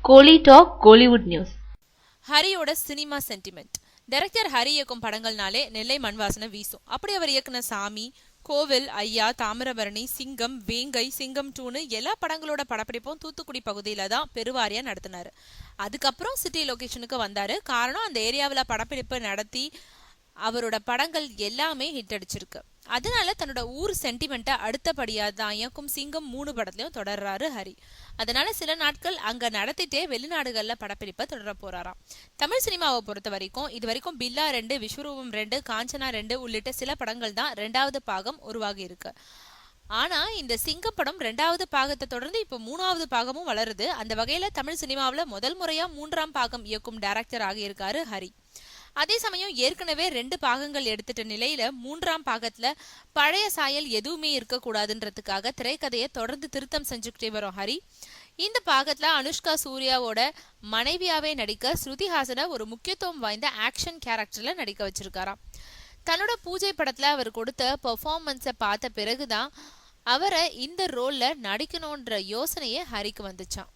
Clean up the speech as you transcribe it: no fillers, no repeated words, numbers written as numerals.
கோலி talk Kollywood news. ஹரியோட cinema sentiment. Director Hari இயக்கும் படங்கள்னாலே நெல்லை மண் வாசனை வீசும். அப்படி அவர் இயக்குன சாமி, கோவில், ஐயா, தாமிரபரணி, சிங்கம், வேங்கை, சிங்கம் 2னு எல்லா படங்களோட படப்பிடிப்பும் தூத்துக்குடி பகுதியில தான் பெருவாரியா நடத்தினாரு. அதுக்கப்புறம் சிட்டி லொகேஷனுக்கு வந்தாரு. காரணம், அந்த ஏரியாவில் படப்பிடிப்பு நடத்தி அவரோட படங்கள் எல்லாமே ஹிட் அடிச்சிருக்கு. அதனால தன்னோட ஊர் சென்டிமெண்ட்டை அடுத்தபடியா தான் இயக்கும் சிங்கம் 3 படத்துலயும் தொடர்றாரு ஹரி. அதனால சில நாட்கள் அங்க நடத்திட்டே வெளிநாடுகள்ல படப்பிடிப்பை தொடர போறாராம். தமிழ் சினிமாவை பொறுத்த வரைக்கும் இது வரைக்கும் பில்லா 2, விஸ்வரூபம் 2, காஞ்சனா 2 உள்ளிட்ட சில படங்கள் தான் 2வது பாகம் உருவாகி இருக்கு. ஆனா இந்த சிங்கம் படம் 2வது பாகத்தை தொடர்ந்து இப்ப 3வது பாகமும் வளருது. அந்த வகையில தமிழ் சினிமாவில முதல் முறையா 3ஆம் பாகம் இயக்கும் டைரக்டர் ஆகியிருக்காரு ஹரி. அதே சமயம் ஏற்கனவே 2 பாகங்கள் எடுத்துட்ட நிலையில 3ஆம் பாகத்துல பழைய சாயல் எதுவுமே இருக்கக்கூடாதுன்றதுக்காக திரைக்கதையை தொடர்ந்து திருத்தம் செஞ்சுக்கிட்டே வரும் ஹரி. இந்த பாகத்துல அனுஷ்கா சூர்யாவோட மனைவியாவே நடிக்க ஸ்ருதிஹாசனை ஒரு முக்கியத்துவம் வாய்ந்த ஆக்ஷன் கேரக்டர்ல நடிக்க வச்சிருக்காராம். தன்னோட பூஜை படத்துல அவர் கொடுத்த பெர்ஃபார்மன்ஸை பார்த்த பிறகுதான் அவரை இந்த ரோல்ல நடிக்கணும்ன்ற யோசனையே ஹரிக்கு வந்துச்சான்.